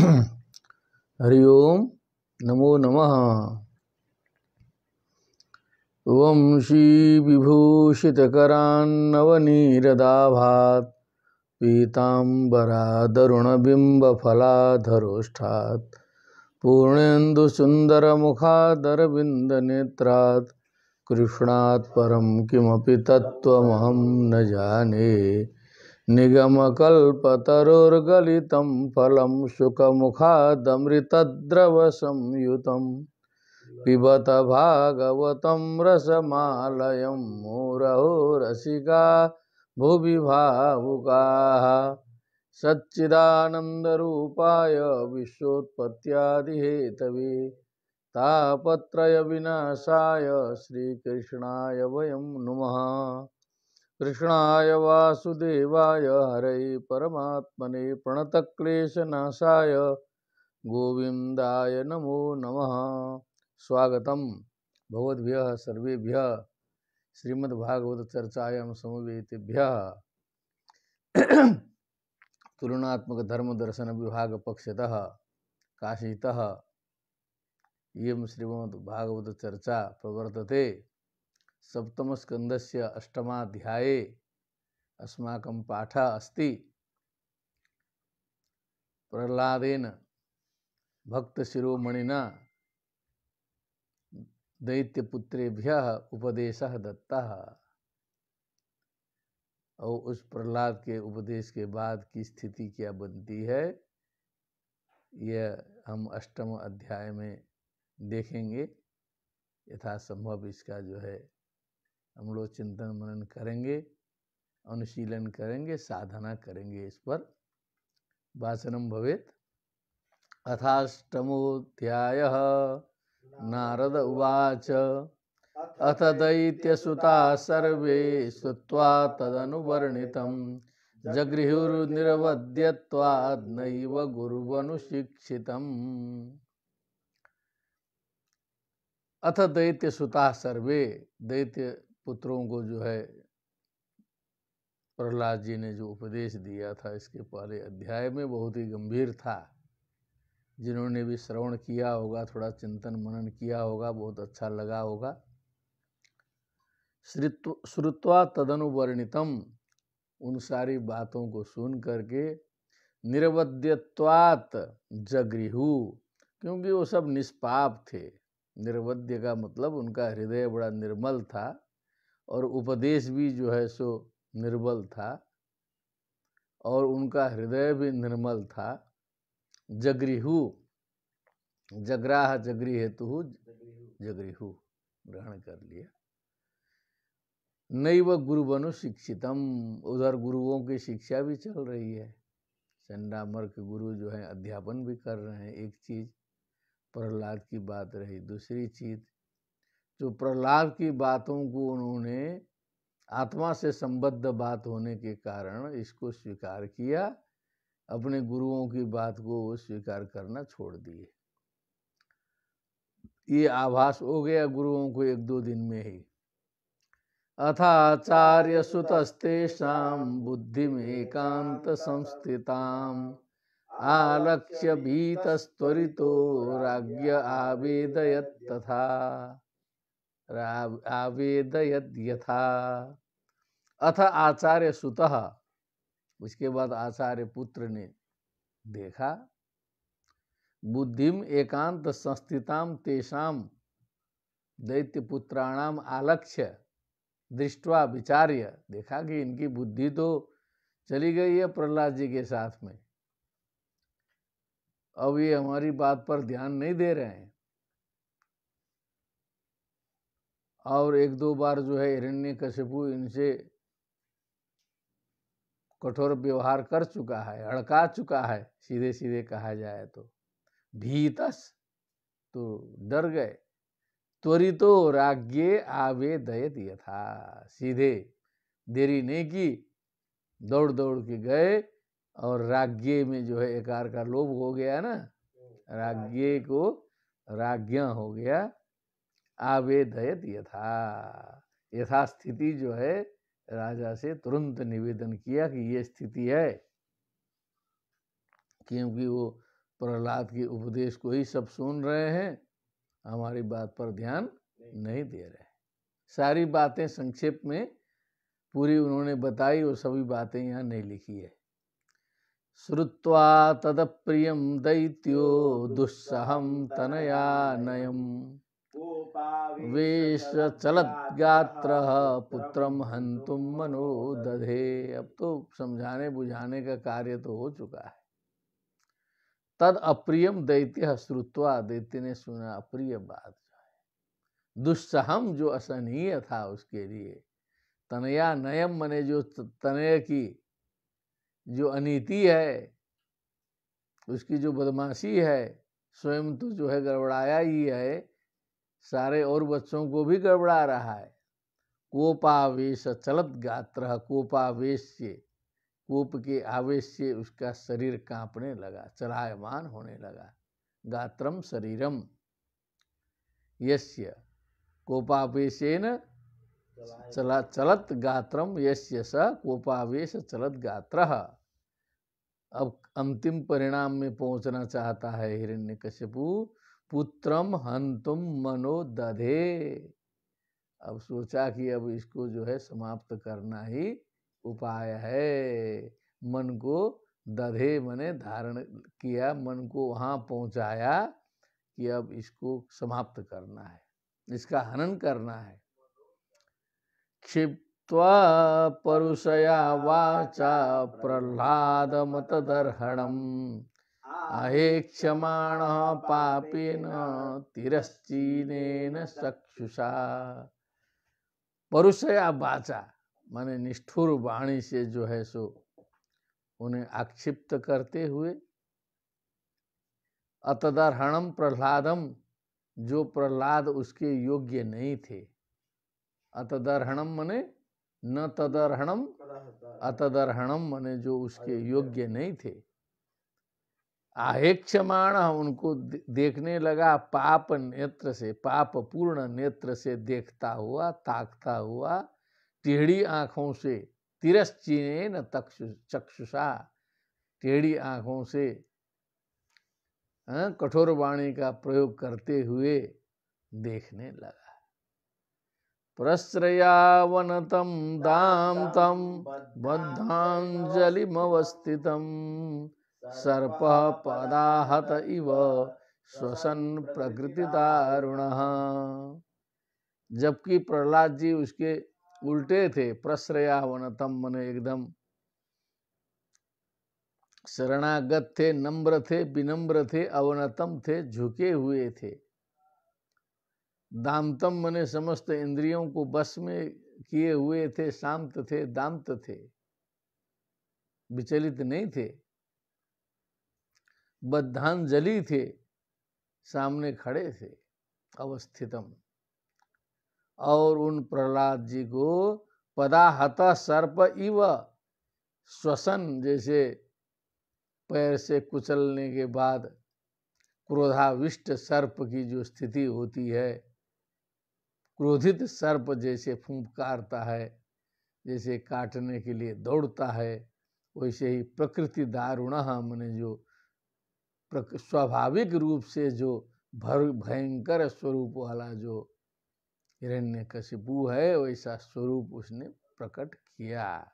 हरि ओम नमो नमः। वंशी विभूषितकरान्नवनीरदाभात् पीताम्बरादरुणबिम्बफलाधरोष्ठात् पूर्णेन्दुसुन्दरमुखादरविन्दनेत्रात् कृष्णात् परं किमपि तत्त्वमहं न जाने। निगमकल्पतरोर्गलितं फलं शुकमुखादमृतद्रवसंयुतं पिबत भागवतं रसमालयं मुरहो रसिका भुवि भावुकाः। सच्चिदानन्दरूपाय विश्वोत्पत्त्यादिहेतवे तापत्रयविनाशाय श्रीकृष्णाय वयं नुमः। कृष्णाय वासुदेवाय हरये परमात्मने प्रणतक्लेशनाशाय गोविन्दाय नमो नमः। स्वागतम भगवद्भ्यः सर्वेभ्यः श्रीमद्भागवत चर्चायां समवेतेभ्यः तुलनात्मक धर्म दर्शन विभाग पक्षतः काशीतः इयं श्रीमद्भागवत चर्चा प्रवर्तते। सप्तम स्कंदस्य अष्टमाध्याये अस्माकं पाठः अस्ति प्रह्लादेन भक्तशिरोमणिना दैत्यपुत्रेभ्यः उपदेशः दत्तः। और उस प्रह्लाद के उपदेश के बाद की स्थिति क्या बनती है यह हम अष्टम अध्याय में देखेंगे। यथासंभव इसका जो है हम लोग चिंतन मनन करेंगे, अनुशीलन करेंगे, साधना करेंगे। इस पर वाचनम भवेत्। अथाष्टमोऽध्यायः। नारद उवाच अथ दैत्यसुता सर्वे श्रुत्वा तदनुवर्णितं जगृहुर्निरवध्यत्वात् नैव गुरुवनुशिक्षितम्। अथ दैत्यसुता सर्वे, दैत्य पुत्रों को जो है प्रह्लाद जी ने जो उपदेश दिया था इसके पहले अध्याय में बहुत ही गंभीर था। जिन्होंने भी श्रवण किया होगा, थोड़ा चिंतन मनन किया होगा, बहुत अच्छा लगा होगा। श्रुत्वा तदनुवर्णितम, उन सारी बातों को सुन करके निरवध्यत्वात् जगृहु, क्योंकि वो सब निष्पाप थे। निर्वध्य का मतलब उनका हृदय बड़ा निर्मल था और उपदेश भी जो है सो निर्मल था और उनका हृदय भी निर्मल था। जगृहु, जगराह जगरी हेतु जगृहु ग्रहण कर लिया। नैव गुरुवनु शिक्षितम, उधर गुरुओं की शिक्षा भी चल रही है। चंडामर के गुरु जो है अध्यापन भी कर रहे हैं। एक चीज प्रह्लाद की बात रही। दूसरी चीज जो प्रह्लाद की बातों को उन्होंने आत्मा से संबद्ध बात होने के कारण इसको स्वीकार किया, अपने गुरुओं की बात को वो स्वीकार करना छोड़ दिए। ये आभास हो गया गुरुओं को एक दो दिन में ही। अथाचार्य सुतस्तेषां बुद्धिमेकांत संस्थिताम् आलक्ष्य भीतस्त्वरितो राज्ञ आवेदयत् तथा आवेदयत् यथा। अथ आचार्य सुतः, उसके बाद आचार्य पुत्र ने देखा। बुद्धिम एकांत संस्थिताम तेषाम, दैत्य पुत्राणाम आलक्ष्य दृष्ट्वा विचार्य, देखा कि इनकी बुद्धि तो चली गई है प्रह्लाद जी के साथ में, अब ये हमारी बात पर ध्यान नहीं दे रहे हैं। और एक दो बार जो है हिरण्यकशिपु इनसे कठोर व्यवहार कर चुका है, हड़का चुका है, सीधे सीधे कहा जाए तो। भीतस, तो डर गए। त्वरितो राज्ञे आवेदयत यथा, सीधे देरी नहीं की, दौड़ दौड़ के गए और राज्ञे में जो है एकार का लोभ हो गया ना, राज्ञे को राज्ञा हो गया। आवेदयत यथा, यथास्थिति जो है राजा से तुरंत निवेदन किया कि ये स्थिति है, क्योंकि वो प्रहलाद के उपदेश को ही सब सुन रहे हैं, हमारी बात पर ध्यान नहीं दे रहे। सारी बातें संक्षेप में पूरी उन्होंने बताई, और सभी बातें यहाँ नहीं लिखी है। श्रुत्वा तदप्रियं दैत्यो दुस्सहं तनया नयम् वेश चलद्गात्रः पुत्रम हन्तुम मनो दधे। अब तो समझाने बुझाने का कार्य तो हो चुका है। तद अप्रियम दैत्य श्रुत्वा, दैत्य ने सुना अप्रिय बात, दुस्सहम जो असहनीय था उसके लिए, तनया नयम मने जो तनय की जो अनीति है, उसकी जो बदमाशी है, स्वयं तो जो है गड़बड़ाया ही है, सारे और बच्चों को भी गड़बड़ा रहा है। कोपावेश चलत गात्र, कोपावेश से, कोप के आवेश से उसका शरीर कांपने लगा, चलायमान होने लगा। गात्रम शरीरम यस्य, कोपावेशेन चलत गात्रम यस्य स कोपावेश चलत गात्रः। अब अंतिम परिणाम में पहुंचना चाहता है हिरण्यकशिपु, पुत्रम हंतुम मनो दधे। अब सोचा कि अब इसको जो है समाप्त करना ही उपाय है। मन को दधे मने धारण किया, मन को वहां पहुंचाया कि अब इसको समाप्त करना है, इसका हनन करना है। क्षिप्त्वा परुषया वाचा प्रह्लाद मतदर्हणम् अहेक्षमाणः पापेन तिरश्चीनेन चक्षुषा। परुषया वाचा माने निष्ठुर वाणी से जो है सो उन्हें आक्षिप्त करते हुए, अतदर्हणम प्रह्लादम, जो प्रह्लाद उसके योग्य नहीं थे। अतदर्हणम मने न तदर्हणम, अतदर्हणम मने जो उसके योग्य नहीं थे। आहेक्षमाण, उनको देखने लगा पाप नेत्र से, पाप पूर्ण नेत्र से देखता हुआ, ताकता हुआ, टेढ़ी आंखों से, तिरश्चीनेन चक्षुषा, टेढ़ी आंखों से, कठोर वाणी का प्रयोग करते हुए देखने लगा। प्रश्रयावनतं दान्तं बद्धाञ्जलिमवस्थितं सर्पः पदाहत इव श्वसन प्रकृतिदारुणः। जबकि प्रहलाद जी उसके उल्टे थे। प्रश्रयावनतम मने एकदम शरणागत थे, नम्र थे, विनम्र थे, अवनतम थे, झुके हुए थे। दांतम मने समस्त इंद्रियों को बस में किए हुए थे, शांत थे, दांत थे, विचलित नहीं थे। बद्धांजलि थे, सामने खड़े थे, अवस्थितम। और उन प्रहलाद जी को पदाहत सर्प इव श्वसन, जैसे पैर से कुचलने के बाद क्रोधाविष्ट सर्प की जो स्थिति होती है, क्रोधित सर्प जैसे फुंकारता है, जैसे काटने के लिए दौड़ता है, वैसे ही प्रकृति दारुणः मने जो स्वाभाविक रूप से जो भयंकर स्वरूप वाला जो हिरण्यकशिपु है, वैसा स्वरूप उसने प्रकट किया।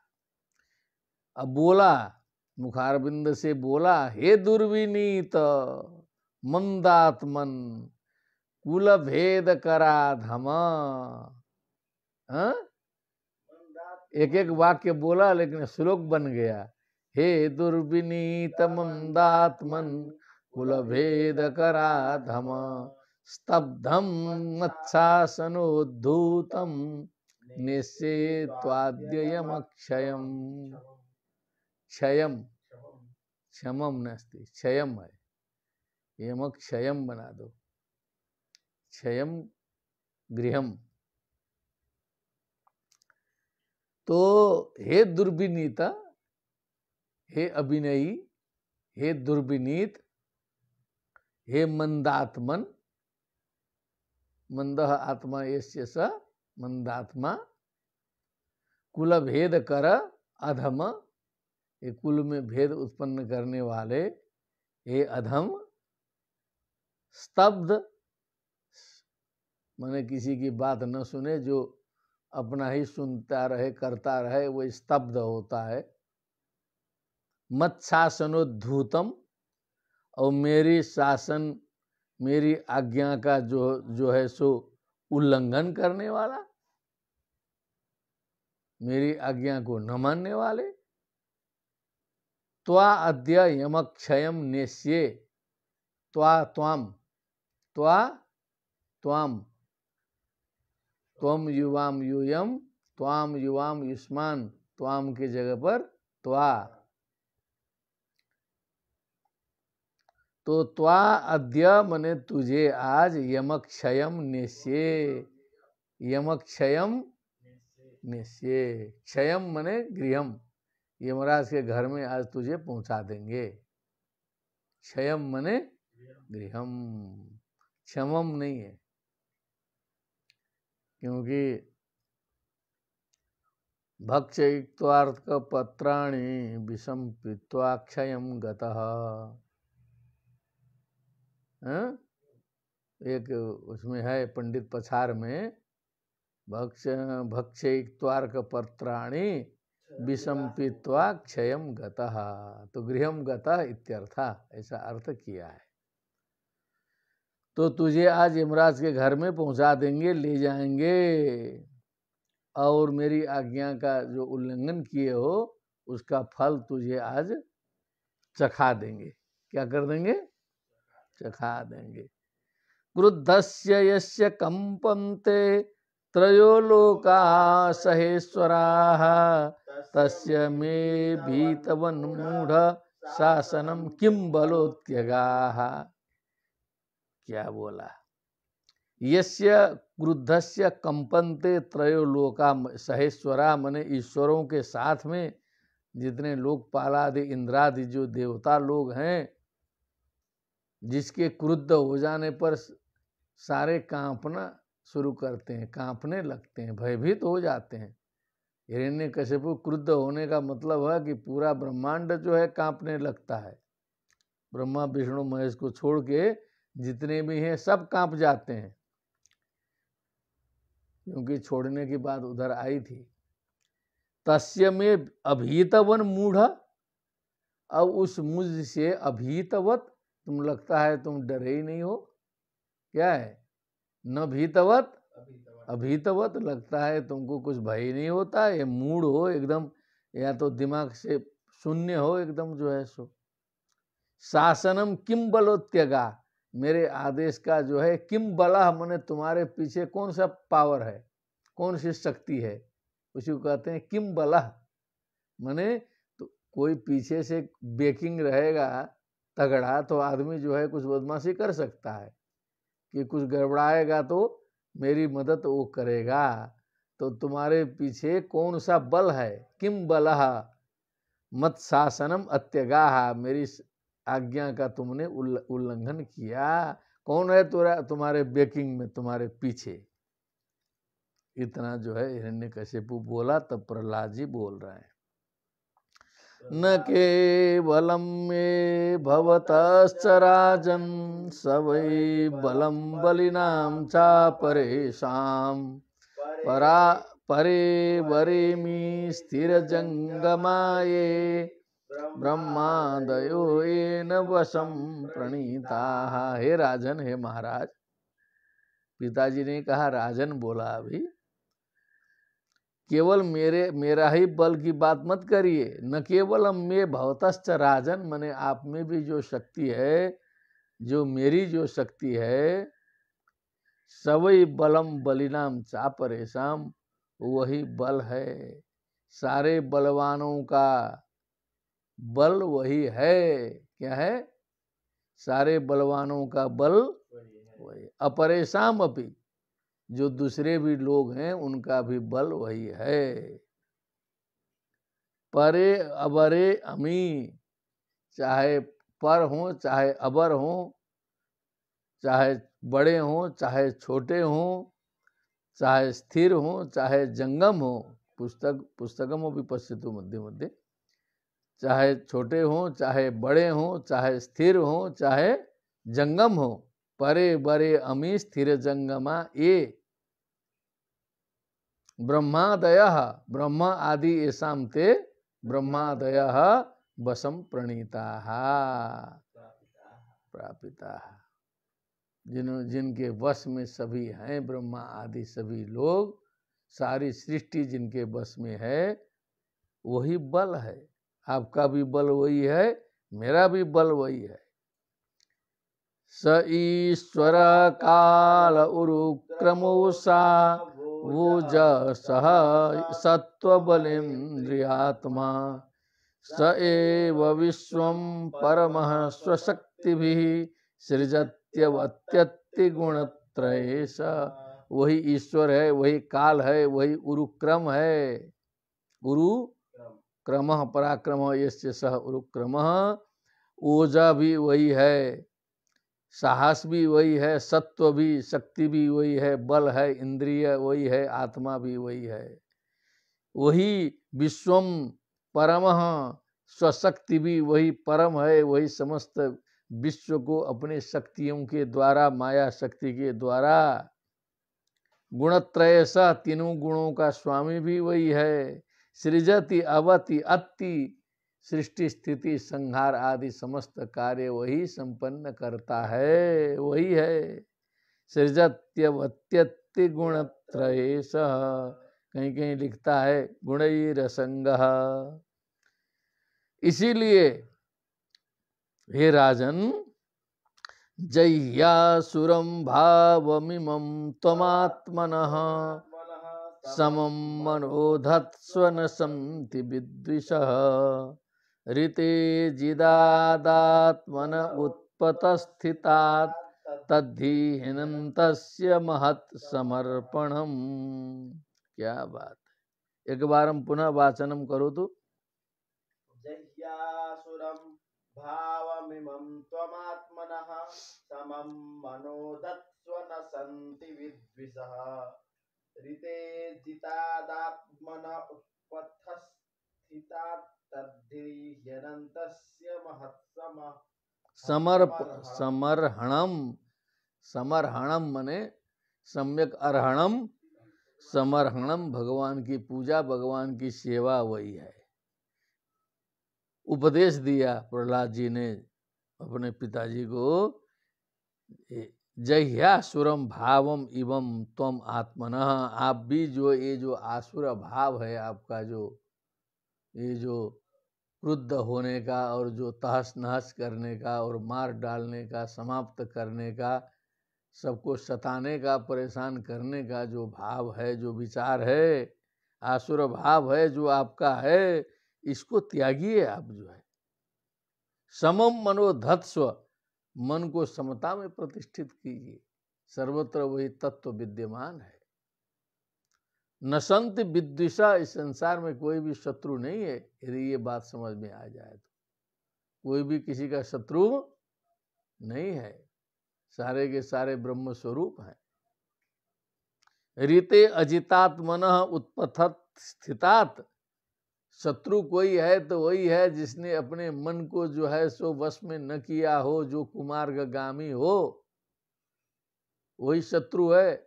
अब बोला, मुखारबिंद से बोला, हे दुर्विनीत मंदात्मन कुल भेद कराधम। एक एक वाक्य बोला लेकिन श्लोक बन गया। हे दुर्विनीत मंदात्मन कुल भेद कराधम स्तब्धम मत्शासनोद्धूतम निश्चेत्वाद्ययमक्षयम। क्षयम, क्षमम नास्ति, क्षयम है, यमक्षयम बना दो, क्षयम गृहम। तो हे दुर्विनीता, हे अभिनयी, हे दुर्विनीत, हे मंदात्मन, मंदः आत्मा यस्य स मंदात्मा, कुल भेद कर अधम, ये कुल में भेद उत्पन्न करने वाले, हे अधम स्तब्ध माने किसी की बात न सुने, जो अपना ही सुनता रहे करता रहे, वो स्तब्ध होता है। मत शासनोद्धूतम, और मेरी शासन मेरी आज्ञा का जो है सो उल्लंघन करने वाला, मेरी आज्ञा को न मानने वाले। त्वा अद्य यमक्षयम नेष्ये, त्वा त्वाम, त्वा त्वाम, त्वम युवाम यूयम, त्वाम युवाम युष्मान, त्वाम की जगह पर त्वा। तो त्वा अद्य मने तुझे आज, यमक्षयम नेष्ये, यमक्षयम नेष्ये, क्षयम मने गृहम, यमराज के घर में आज तुझे पहुंचा देंगे। क्षयम मने गृहम, क्षमम नहीं है, क्योंकि भक्षयित्वार्थ पत्राणि विषम पीत्वा क्षयम गतः। एक उसमें है पंडित पछार में, भक्षयित्वार्क पत्राणि विषम पीत्वा क्षयम गतः, तो गृहम गतः इत्यर्था, ऐसा अर्थ किया है। तो तुझे आज यमराज के घर में पहुंचा देंगे, ले जाएंगे, और मेरी आज्ञा का जो उल्लंघन किए हो उसका फल तुझे आज चखा देंगे। क्या कर देंगे? चखा देंगे। क्रुद्धस्य यस्य कंपन्ते त्रयो लोका सहेश्वराः, तस्य मे भीतवन मूढ़ शासनम किम बलोत्यगाः। क्या बोला? यस्य क्रुद्धस्य कंपन्ते त्रयो लोका सहेश्वरा, मने ईश्वरों के साथ में जितने लोकपाल आदि इंद्रादि जो देवता लोग हैं, जिसके क्रुद्ध हो जाने पर सारे कांपना शुरू करते हैं, कांपने लगते हैं, भयभीत हो जाते हैं। हिरण्यकशिपु क्रुद्ध होने का मतलब है कि पूरा ब्रह्मांड जो है कांपने लगता है। ब्रह्मा विष्णु महेश को छोड़ के जितने भी हैं सब कांप जाते हैं, क्योंकि छोड़ने की बात उधर आई थी। तस्य में अभीतवन मूढ़, अब उस मुझ से अभीतवत, तुम लगता है तुम डरे ही नहीं हो। क्या है? न भीतवत अभीतवत, लगता है तुमको कुछ भय ही नहीं होता। ये मूढ़ हो एकदम, या तो दिमाग से शून्य हो एकदम जो है सो। शासनम किम बलोत्यगा, मेरे आदेश का जो है किम बला, मने तुम्हारे पीछे कौन सा पावर है, कौन सी शक्ति है, उसी को कहते हैं किम बला। मने तो कोई पीछे से बेकिंग रहेगा तगड़ा, तो आदमी जो है कुछ बदमाशी कर सकता है, कि कुछ गड़बड़ाएगा तो मेरी मदद वो करेगा। तो तुम्हारे पीछे कौन सा बल है? किम बलह मत शासनम अत्यगाह, मेरी आज्ञा का तुमने उल्लंघन किया। कौन है तुम्हारे बेकिंग में, तुम्हारे पीछे? इतना जो है हिरण्यकशिपु बोला, तब प्रहलाद जी बोल रहे हैं, न केवलम मे भवतश्च राजन, सवै बलम बलिनाम चा परेशाम, परे वरेमि स्थिर जंगमाये, ब्रह्मादयो येन वशम प्रणीता। हे राजन, हे महाराज, पिताजी ने कहा राजन बोला, अभी केवल मेरा ही बल की बात मत करिए। न केवल में भवतश्च राजन, मने आप में भी जो शक्ति है, जो मेरी जो शक्ति है, सवै बलम बलिनाम चा परेशाम, वही बल है, सारे बलवानों का बल वही है। क्या है? सारे बलवानों का बल वही। अपरेशाम अपि, जो दूसरे भी लोग हैं उनका भी बल वही है। परे अबरे अमी, चाहे पर हो चाहे अबर हो, चाहे बड़े हो चाहे छोटे हो, चाहे स्थिर हो चाहे जंगम हो, पुस्तकम भी पश्यतु मध्य मध्य, चाहे छोटे हो चाहे बड़े हो, चाहे स्थिर हो चाहे जंगम हो, परे बरे अमी स्थिर जंगमा ये ब्रह्मादयः ब्रह्म आदि येषां ते ब्रह्मादयः वशं प्रणीताः प्रापिताः। जिनके वश में सभी हैं, ब्रह्मा आदि सभी लोग, सारी सृष्टि जिनके वश में है, वही बल है। आपका भी बल वही है, मेरा भी बल वही है। स ईश्वर काल उरुक्रमोषा वोजसः सत्त्वबलेन्द्रियात्मा स एव विश्वं परमः स्वशक्तिभिः सृजत्यवत्यत्ति गुणत्रयेश। वही ईश्वर है, वही काल है, वही उरुक्रम है। उरु क्रमः पराक्रमः यस्य सः उरुक्रमः। ओजा भी वही है, साहस भी वही है, सत्व भी, शक्ति भी वही है, बल है, इंद्रिय वही है, आत्मा भी वही है। वही विश्वम परमः, स्वशक्ति भी वही परम है, वही समस्त विश्व को अपने शक्तियों के द्वारा, माया शक्ति के द्वारा, गुणत्रय सा, तीनों गुणों का स्वामी भी वही है। सृजति अवति अति, सृष्टि स्थिति संहार आदि समस्त कार्य वही संपन्न करता है, वही है। सृजत्यवत्यत्ति गुणत्रयेश, कहीं कहीं लिखता है गुणैरसंगः। इसीलिए हे राजन, जह्यासुरं भावमिमं त्वमात्मनः समं मनोधत्स्व न सन्ति विद्विषः ऋते जिदादात्मन उत्पतस्थितात् तद्धि हिनन्तस्य महत् समर्पणम्। क्या बात है, एक बार हम पुनः वाचनम करो तो। जह्यासुरं भावमिमं त्वमात्मनः समं मनोदत्स्व न सन्ति विद्विषः ऋते जितादात्मन उत्पथस्थितात् तद्धि ह्यनन्तस्य समर्हणम, समर्हणम मने सम्यक अर्हणम, समर्हणम भगवान की पूजा, भगवान की सेवा वही है। उपदेश दिया प्रहलाद जी ने अपने पिताजी को, जह्यासुरम भावम इवम त्वम आत्मनः, आप भी जो ये जो आसुर भाव है आपका, जो ये जो क्रुद्ध होने का और जो तहस नहस करने का और मार डालने का, समाप्त करने का, सबको सताने का, परेशान करने का जो भाव है, जो विचार है, आसुर भाव है जो आपका है, इसको त्यागिए। आप जो है समम मनोधत्स्व, मन को समता में प्रतिष्ठित कीजिए। सर्वत्र वही तत्व विद्यमान है। न संत विद्विषा, इस संसार में कोई भी शत्रु नहीं है। यदि ये बात समझ में आ जाए तो कोई भी किसी का शत्रु नहीं है, सारे के सारे ब्रह्म स्वरूप हैं। रीते अजितात मनः उत्पथत स्थितात, शत्रु कोई है तो वही है जिसने अपने मन को जो है सो वश में न किया हो, जो कुमार्गामी हो, वही शत्रु है।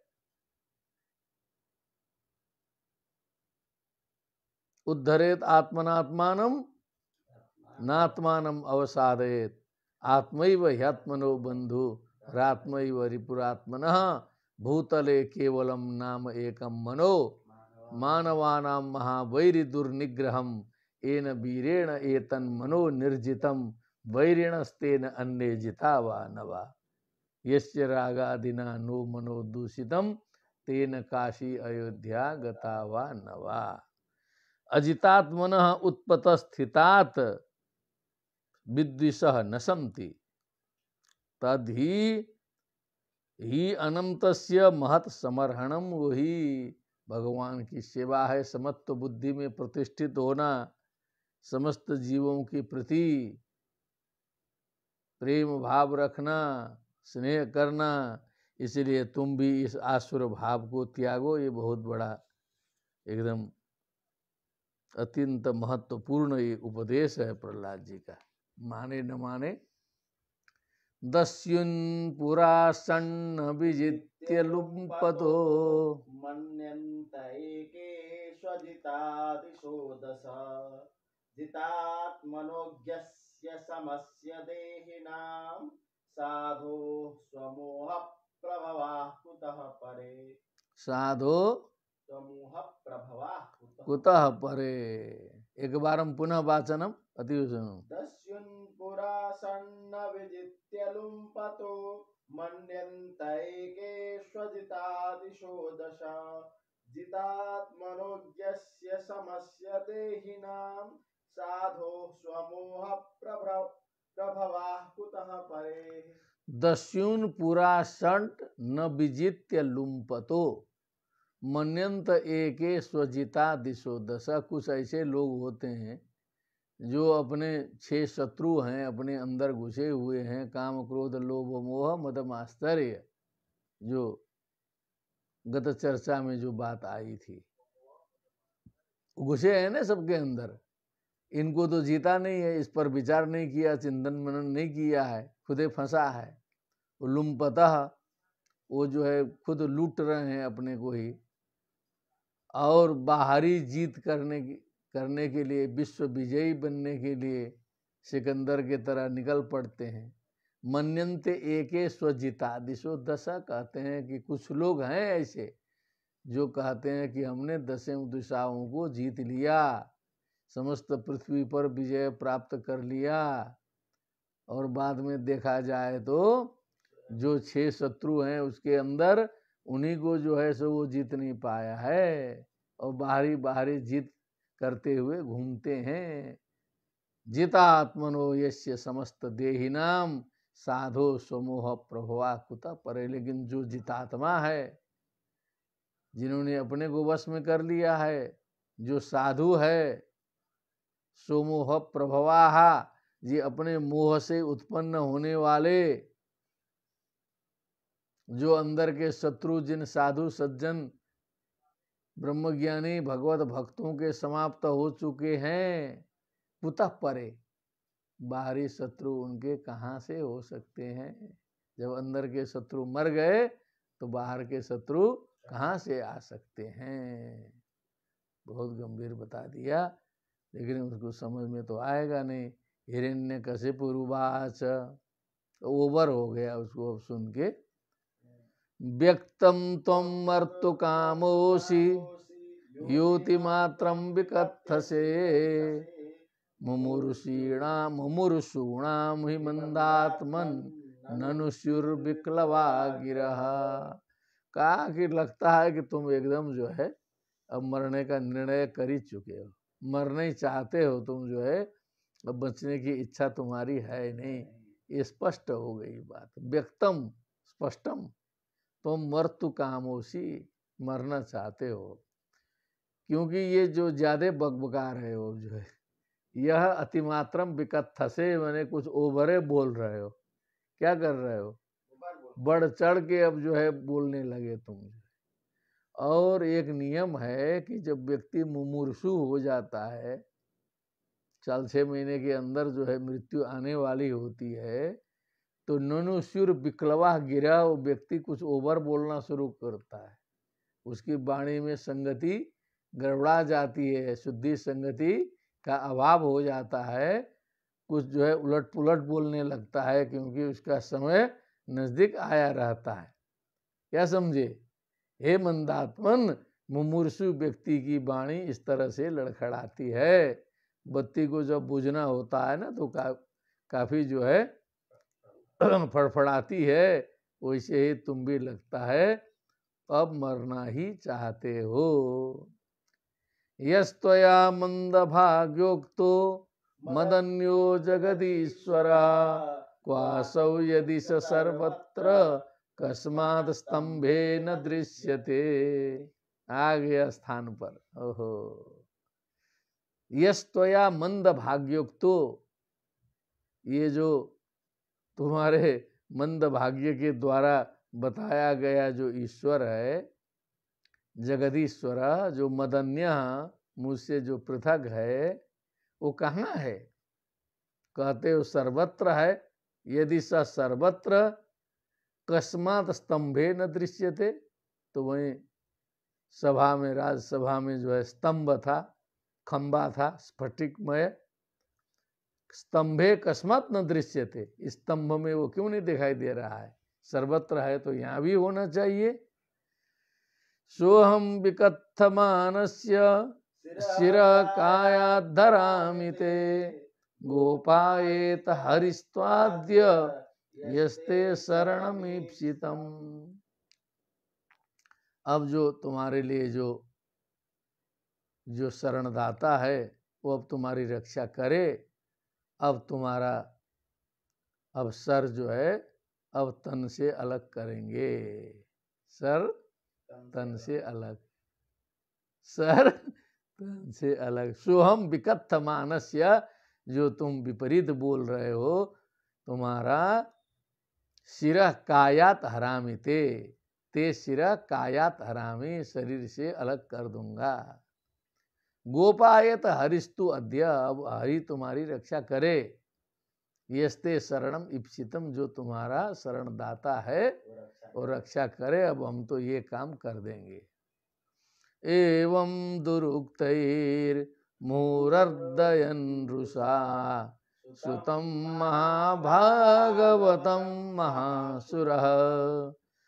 उद्धरेत आत्मनात्मानम नात्मानम अवसादयेत, आत्मैव ह्यात्मनो बंधु रात्मैव रिपुरात्मनः भूतले केवलम नाम एकम मनो मानवानां महावैरि दुर्निग्रहम एन वीरेण एतन मनो निर्जितम वैरिणस्तेन अन्ये जितावा नवा यस्य रागादिना नो मनो दूषितम तेन काशी अयोध्या गतावा नवा। अजितात्मनः उत्पतस्थितात् विद्विषः न सन्ति तद्धि ही अनंतस्य महत् समर्हणम, वही भगवान की सेवा है। समत्व बुद्धि में प्रतिष्ठित होना, समस्त जीवों के प्रति प्रेम भाव रखना, स्नेह करना। इसलिए तुम भी इस आसुर भाव को त्यागो। ये बहुत बड़ा एकदम अत्यंत महत्वपूर्ण ये उपदेश है प्रहलाद जी का। माने न माने दस्युन् पुरा सन्न विजित्य लुम्पतो मन्यन्त एकेष्वजितादिशो दश जितात्मनोज्ञस्य समस्य देहिनां साधो स्वमोह प्रभवाः कुतः परे साधो स्वमोह प्रभवाः कुतः परे। एक बारम पुनः वाचनम अतिवचनम। दस्युन् पुरा सन्न विजित्य लुम्पतो मन्यन्त एकेष्वजितादिशो दश जितात्मनोज्ञस्य समस्य देहिनां साधो स्वमोह प्रभवाः कुतः परे। दस्युन पुरा संट न विजित्य लुम्पतो मन्यंत एके स्वजिता दिशो दशा। कुछ ऐसे लोग होते हैं जो अपने 6 शत्रु हैं, अपने अंदर घुसे हुए हैं, काम क्रोध लोभ मोह मद माश्चर्य, जो गत चर्चा में जो बात आई थी, घुसे हैं ना सबके अंदर। इनको तो जीता नहीं है, इस पर विचार नहीं किया, चिंतन मनन नहीं किया है, खुदे फंसा है। लुम्पतः, वो जो है खुद लूट रहे हैं अपने को ही, और बाहरी जीत करने के लिए, विश्व विजयी बनने के लिए सिकंदर के तरह निकल पड़ते हैं। मन्यन्ते एके स्वजिता दिशो दशा, कहते हैं कि कुछ लोग हैं ऐसे जो कहते हैं कि हमने 10 दिशाओं को जीत लिया, समस्त पृथ्वी पर विजय प्राप्त कर लिया, और बाद में देखा जाए तो जो 6 शत्रु हैं उसके अंदर उन्हीं को जो है सो वो जीत नहीं पाया है, और बाहरी जीत करते हुए घूमते हैं। जितात्मनो यस्य समस्त देहिनाम साधो स्वमोह प्रभवा कुतः परे। लेकिन जो जितात्मा है, जिन्होंने अपने को वश में कर लिया है, जो साधु है, स्वमोह प्रभवाहा, जी अपने मोह से उत्पन्न होने वाले जो अंदर के शत्रु, जिन साधु सज्जन ब्रह्मज्ञानी भगवत भक्तों के समाप्त हो चुके हैं, कुतः परे, बाहरी शत्रु उनके कहाँ से हो सकते हैं। जब अंदर के शत्रु मर गए तो बाहर के शत्रु कहाँ से आ सकते हैं। बहुत गंभीर बता दिया, लेकिन उसको समझ में तो आएगा नहीं। हिरण्यकशिपु उवाच, ओवर हो गया उसको अब सुन के। व्यक्तम त्वं मर्तु कामोसि योति मात्रम विकथसे मुमुरुषूणाम हि मंदात्मन ननुष्युर्विक्लवा गिरः। कहा कि लगता है कि तुम एकदम जो है अब मरने का निर्णय कर ही चुके हो, मरना ही चाहते हो तुम, जो है अब बचने की इच्छा तुम्हारी है नहीं, ये स्पष्ट हो गई बात। व्यक्तम स्पष्टम, तुम मर्तु कामोसी, मरना चाहते हो, क्योंकि ये जो ज्यादा बकबका रहे हो जो है, यह अतिमात्रम विकथसे, मैंने कुछ ओवरे बोल रहे हो। क्या कर रहे हो, बढ़ चढ़ के अब जो है बोलने लगे तुम। और एक नियम है कि जब व्यक्ति मुमूर्षु हो जाता है, 4-6 महीने के अंदर जो है मृत्यु आने वाली होती है, तो ननुष्युर विक्लवा गिरा, वो व्यक्ति कुछ ओवर बोलना शुरू करता है, उसकी वाणी में संगति गड़बड़ा जाती है, शुद्धि संगति का अभाव हो जाता है, कुछ जो है उलट पुलट बोलने लगता है, क्योंकि उसका समय नजदीक आया रहता है। क्या समझे? हे मंदात्मन, मुमूर्षु व्यक्ति की वाणी इस तरह से लड़खड़ाती है। बत्ती को जब बुझना होता है ना तो काफी जो है फड़फड़ाती है, वैसे ही तुम भी लगता है अब मरना ही चाहते हो। यस्त्वया मंदभाग्योक्तो मदन्यो जगदीश्वरा क्वासौ यदि स सर्वत्र कस्मात् स्तंभे न दृश्यते। आ गया स्थान पर। ओहो, यस्त्वया मंद भाग्योक्तो, ये जो तुम्हारे मंद भाग्य के द्वारा बताया गया जो ईश्वर है, जगदीश्वर, जो मदन्य, मुझसे जो पृथक है, वो कहाँ है? कहते हो सर्वत्र है, यदि स सर्वत्र कस्मात् स्तंभे न दृश्यते, तो वहीं सभा में, राजसभा में जो है स्तंभ था, खंबा था स्फटिकमय, स्तंभे कस्मात् न दृश्यते, स्तंभ में वो क्यों नहीं दिखाई दे रहा है, सर्वत्र है तो यहाँ भी होना चाहिए। सोहम विकथमानस्य शिरः कायात् धरामि ते, गोपायेत हरिस्त्वाद्य यस्ते शरणमीप्सितम्। अब जो तुम्हारे लिए जो शरणदाता है वो अब तुम्हारी रक्षा करे। अब तुम्हारा अब सर जो है अब तन से अलग करेंगे, सर तन से अलग, सर तन से अलग। सोहम विकथ मानस्य, जो तुम विपरीत बोल रहे हो, तुम्हारा शिरः कायात हरामी ते शिरः कायात हरामी, शरीर से अलग कर दूंगा। गोपायत हरिस्तु अद्य, अब हरि तुम्हारी रक्षा करे। यस्ते शरणम इप्सितम, जो तुम्हारा शरणदाता है वो रक्षा करे। अब हम तो ये काम कर देंगे। एवं दुरुक्तैर मुरर्दयन् रुषा, सुतं महाभागवतं महासुरः,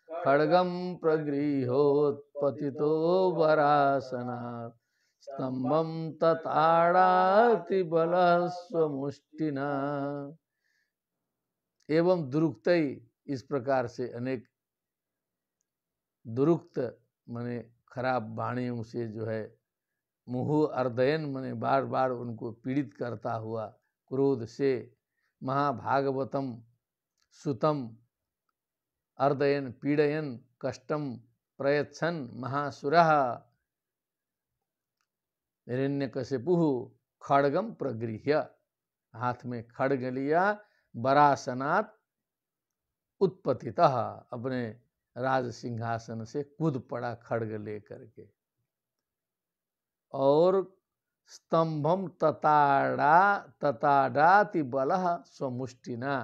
खड्गं प्रगृह्योत्पतितो वरासनात्, स्तंभं तताड़ाति बलः स्वमुष्टिना। एवं दुरुक्तई, इस प्रकार से अनेक दुरुक्त माने खराब वाणियों से जो है, मुहु अर्दयन माने बार बार उनको पीड़ित करता हुआ क्रोध से, महाभागवतम सुतम, अर्दयन पीड़यन, कष्टम प्रयच्छन, महासुरः हिरण्यकशिपुः, खड्गम प्रगृह्य, हाथ में खड्ग लिया, वरासनात् उत्पतितः, अपने राज सिंहासन से कूद पड़ा खड्ग लेकर के। और स्तंभम तताड़ाति बलः स्वमुष्टिना,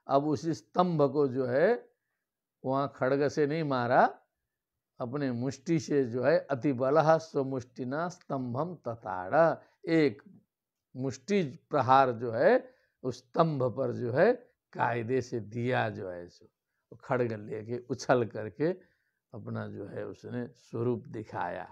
अब उसी स्तंभ को जो है वहाँ खड्ग से नहीं मारा, अपने मुष्टि से जो है, अति बलः स्वमुष्टिना स्तंभम तताड़, एक मुष्टि प्रहार जो है उस स्तंभ पर जो है कायदे से दिया, जो है सो खड्ग लेके उछल करके अपना जो है उसने स्वरूप दिखाया।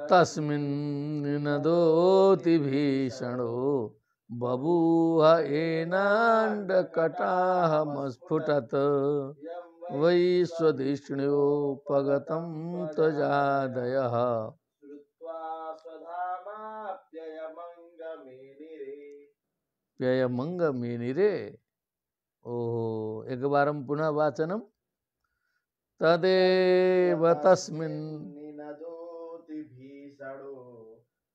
तस्मिन् निनदोति भीषणो बभूव एनाण्डकटाहमस्फुटत्, वै स्वधिष्ण्योपगतं त्वजादयः, प्ययमंगमेनिरे। ओहो, एक बार हम पुनः वाचनम। तदेव तस्मिन् निनदोति भीषणो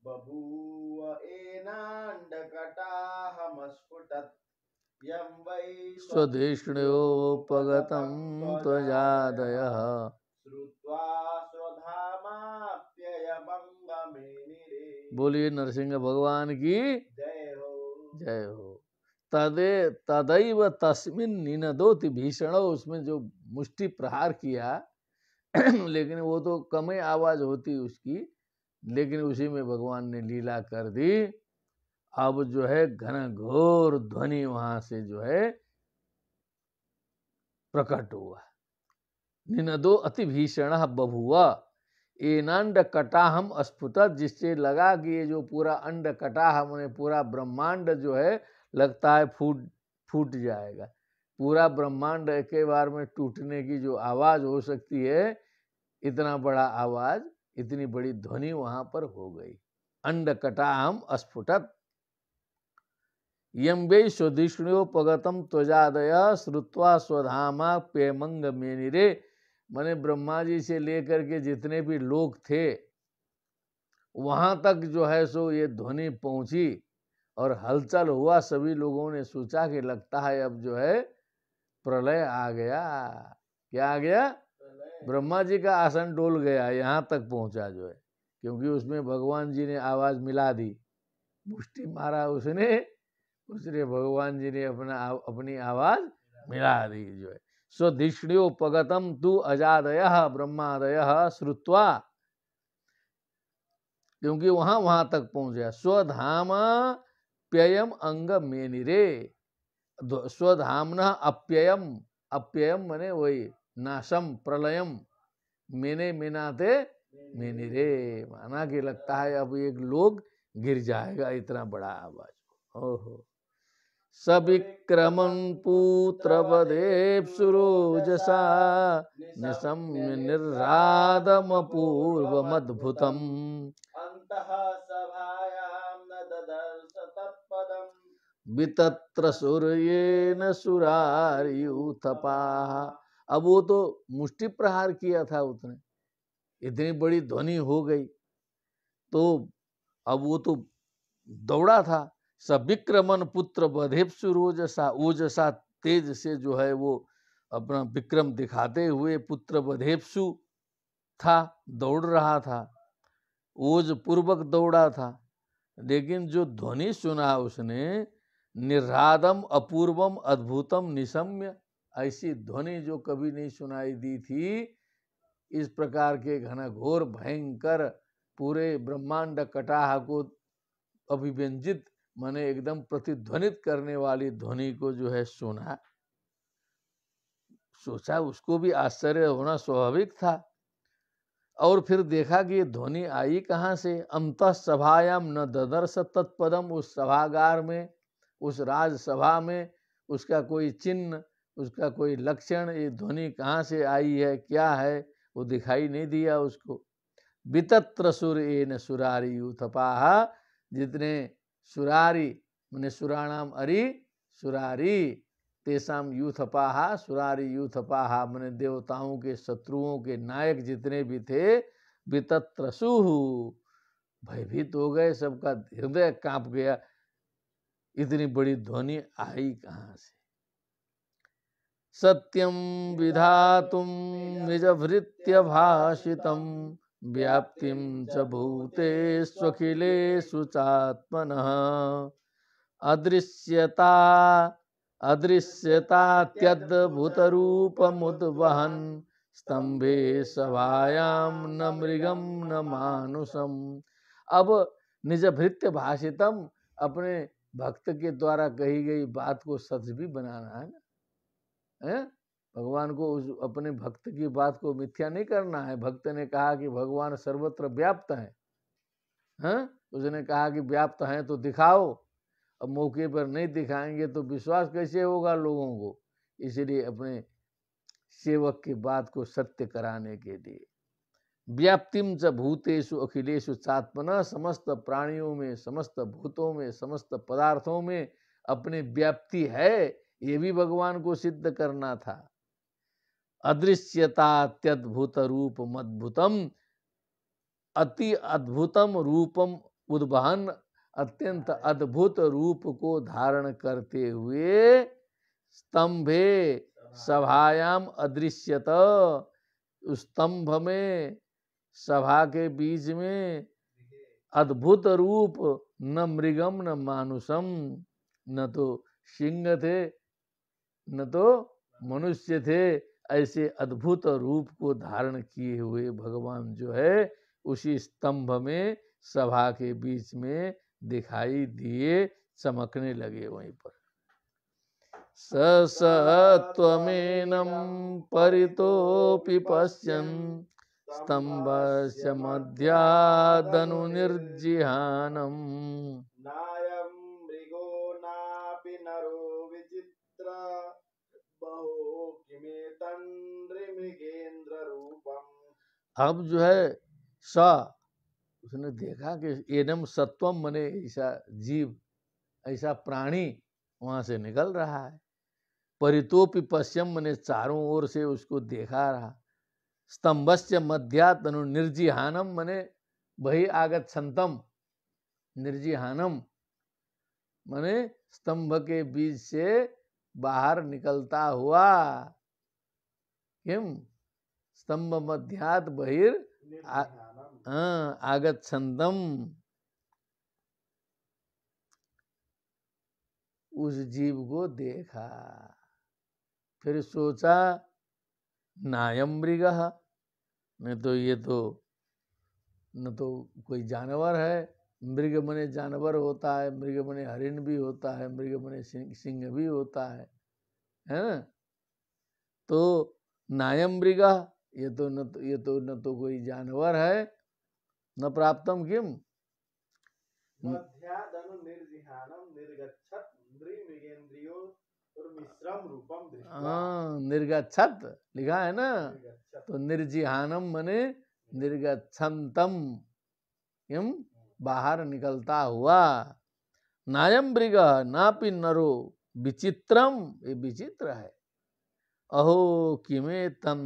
बभूव एनाण्डकटाहमस्फुटत्, यं वै स्वधिष्ण्योपगतं त्वजादयः, श्रुत्वा स्वधामाप्ययमंगमेनिरे। बोलिए नरसिंह भगवान की जय हो, जय हो। तदैव तस्मिन् निनदोति भीषणो, उसमें जो मुष्टि प्रहार किया लेकिन वो तो कम ही आवाज होती उसकी, लेकिन उसी में भगवान ने लीला कर दी। अब जो है घनघोर ध्वनि वहां से जो है प्रकट हुआ। निनदो अति भीषण बभुआ एनांड कटाहम अस्फुटत, जिससे लगा कि ये जो पूरा अंड कटाह माने पूरा ब्रह्मांड जो है लगता है फूट जाएगा। पूरा ब्रह्मांड एक बार में टूटने की जो आवाज हो सकती है, इतना बड़ा आवाज, इतनी बड़ी ध्वनि वहां पर हो गई। अंड कटाहम अस्फुटत, यं वै स्वधिष्ण्योपगतं त्वजादय श्रुत्वा स्वधामा पेमंग मेनिरे, माने ब्रह्मा जी से लेकर के जितने भी लोग थे वहां तक जो है सो ये ध्वनि पहुंची और हलचल हुआ। सभी लोगों ने सोचा कि लगता है अब जो है प्रलय आ गया। क्या आ गया? ब्रह्मा जी का आसन डोल गया, यहाँ तक पहुंचा जो है, क्योंकि उसमें भगवान जी ने आवाज मिला दी मुष्टि मारा उसने, उसने भगवान जी ने अपनी आवाज मिला दी जो है। स्वधिष्ण्योपगतम तु अजादयः ब्रह्मादयः श्रुत्वा, क्योंकि वहां तक पहुंच गया। स्वधाम प्ययम अंग मेनिरे, स्वधामना अप्ययम, अप्ययम मने वही नाशम प्रलयम, मेने मिनाते मेनिरे, माना कि लगता है अब एक लोग गिर जाएगा, इतना बड़ा आवाज। ओहो। सविक्रमं पुत्रवदेप्सुरोजसा निशम्य निर्रादमपूर्वमद्भुतम् अन्तः सभायां न ददर्श तत्पदम् वितत्र सूर्येन सुरार्यूथपाः। अब वो तो मुष्टि प्रहार किया था उसने, इतनी बड़ी ध्वनि हो गई, तो अब वो तो दौड़ा था। सविक्रमन पुत्र बधेप्सु रोजसा, ओजसा तेज से जो है वो अपना विक्रम दिखाते हुए पुत्र बधेप्सु था, दौड़ रहा था, ओज पूर्वक दौड़ा था। लेकिन जो ध्वनि सुना उसने, निर्रादम अपूर्वम अद्भुतम निशम्य, ऐसी ध्वनि जो कभी नहीं सुनाई दी थी। इस प्रकार के घनघोर भयंकर पूरे ब्रह्मांड कटाह को अभिव्यंजित माने एकदम प्रतिध्वनित करने वाली ध्वनि को जो है सुना, सोचा उसको भी आश्चर्य होना स्वाभाविक था। और फिर देखा कि ये ध्वनि आई कहाँ से। अंतः सभायाम न ददर्श तत्पदम, उस सभागार में, उस राजसभा में उसका कोई चिन्ह, उसका कोई लक्षण, ये ध्वनि कहाँ से आई है, क्या है, वो दिखाई नहीं दिया उसको। वितत्र सुरेन सुरारी यूथपाः, जितने सुरारी माने सुराणाम अरि सुरारी, तेसाम यूथपाः सुरारी यूथपाः माने देवताओं के शत्रुओं के नायक जितने भी थे, वितत्रसुः भयभीत हो गए, सबका हृदय कांप गया, इतनी बड़ी ध्वनि आई कहाँ से। सत्यम विधातुम निजभृत्य भाषितम व्याप्तिम च भूतेष्वखिलेषु चात्मनः अदृश्यता अदृश्यतात्यद्भुतरूपमुद्वहन् स्तंभे सभायां न मृगम न मानुषम। अब निज भृत्य भाषितम, अपने भक्त के द्वारा कही गई बात को सच भी बनाना है ना, है? भगवान को अपने भक्त की बात को मिथ्या नहीं करना है। भक्त ने कहा कि भगवान सर्वत्र व्याप्त है, उसने कहा कि व्याप्त हैं तो दिखाओ। अब मौके पर नहीं दिखाएंगे तो विश्वास कैसे होगा लोगों को। इसलिए अपने सेवक की बात को सत्य कराने के लिए व्याप्तिम च भूतेषु अखिलेषु चात्मना, समस्त प्राणियों में, समस्त भूतों में, समस्त पदार्थों में अपने व्याप्ति है, ये भी भगवान को सिद्ध करना था। अदृश्यतात्यद्भुत रूपम अद्भुतम, अति अद्भुतम रूपम उद्वहन, अत्यंत अद्भुत रूप को धारण करते हुए स्तंभे सभायाम अदृश्यत, उस स्तंभ में, सभा के बीच में अद्भुत रूप, न मृगम न मानुषम, न तो सिंह थे न तो मनुष्य थे, ऐसे अद्भुत रूप को धारण किए हुए भगवान जो है उसी स्तंभ में, सभा के बीच में दिखाई दिए, चमकने लगे वहीं पर। सत्वमेनं परितोऽपि पश्यन् स्तंभस्य मध्यादनु निर्जिहानम् नायं मृगो नापि नरो विचित्र बहु किमेतन्मृगेन्द्र रूपम्। अब जो है उसने देखा कि एनम सत्वम मने ऐसा जीव, ऐसा प्राणी वहां से निकल रहा है। परितोपि पश्यम मने चारों ओर से उसको देखा रहा। स्तंभस्य मध्यातनु निर्जिहानम मने वही आगच्छन्तम, निर्जिहानम मने स्तंभ के बीच से बाहर निकलता हुआ। किम स्तंभ मध्यात बहिर आगच्छन्तम, उस जीव को देखा, फिर सोचा नायम मृगः, नहीं तो ये तो न तो कोई जानवर है। मृग मने जानवर होता है, मृग मने हरिण भी होता है, मृग मने सिंह भी होता है ना। तो नायम मृगः, ये तो कोई जानवर है। न प्राप्तम किम मध्यादनु निर्जिहानम निर्गच्छत नृमृगेन्द्रियो मिश्रम रूपम दृष्ट्वा। निर्गच्छत लिखा है ना, निर्गच्छत। तो निर्जिहानम मने निर्गच्छन्तम, किम बाहर निकलता हुआ। नायम मृग नापि नरो विचित्रम, ये विचित्र है। अहो किमे तम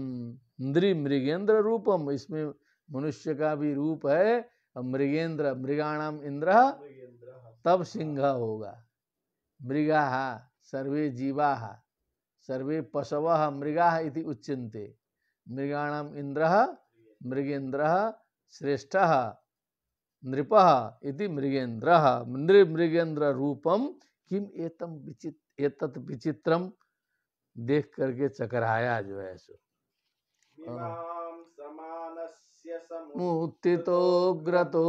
नृ मृगेंद्र रूपम, इसमें मनुष्य का भी रूप है। मृगेंद्र मृगाणाम इंद्र, तब सिंह होगा। मृगाः सर्वे जीवाः सर्वे पशवः मृगाः इति उच्यन्ते। मृगाणाम इंद्रः मृगेंद्रः श्रेष्ठः नृपः इति मृगेंद्रः। मृगेंद्र रूपम किम एतत् विचित्रम, देख करके चकराया जो है सो। मुत्थितो ग्रतो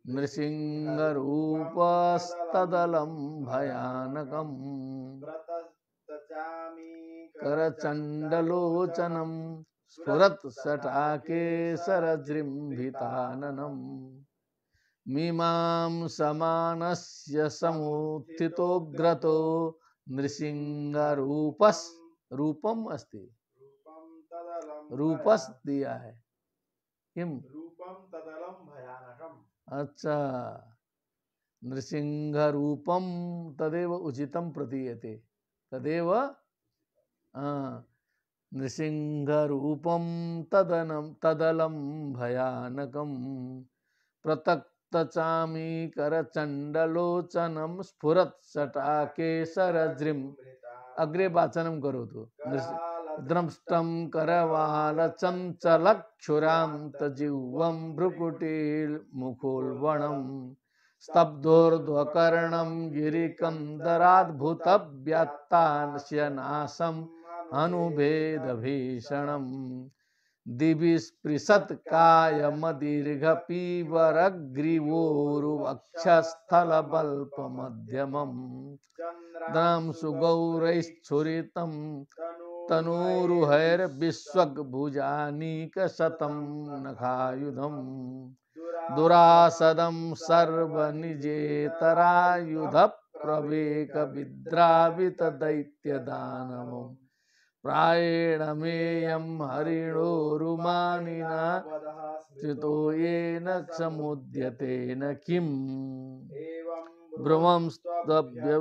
नृसिंहरूपस्तदलं भयानकम् करचण्डलोचनं स्फुरत्सटाकेसरजृम्भिताननम् मीमांसमानस्य समुत्थितोग्रतो नृसिंहरूपस्, रूपम अस्ति, रूपस दिया है किम रूपम तदलम भयानकम। अच्छा, नृसिंह रूपम तदेव उचितम प्रतीयते, तदेव नृसिंह रूपम तदलम भयानकम प्रतक्तचामीकरचण्डलोचनं स्फुरत्सटाकेसरजृम्, अग्रे वाचनं करोतु। द्रंष्टं करवालचञ्चलक्षुरान्तजिह्वं भ्रुकुटिमुखोल्बणं स्तब्धोर्ध्वकर्णं गिरिकन्दराद्भुतव्यत्तास्यनाशम् अनुभेदभीषणम् दिवि स्पृशत्कायमदीर्घपीवरग्रीवोरुवक्षस्थलबल्पमध्यमम् द्रांशुगौरैश्छुरितं तनूरुहैर्विश्वग्भुजानीकशतं नखायुधम् दुरासदं सर्वनिजेतरायुधप्रवेकविद्रावितदैत्यदानवम् प्रायेणमेयं हरिणोरुमानिना चितो येन समुद्यतेन किम् ब्रह्मंस्तभ्य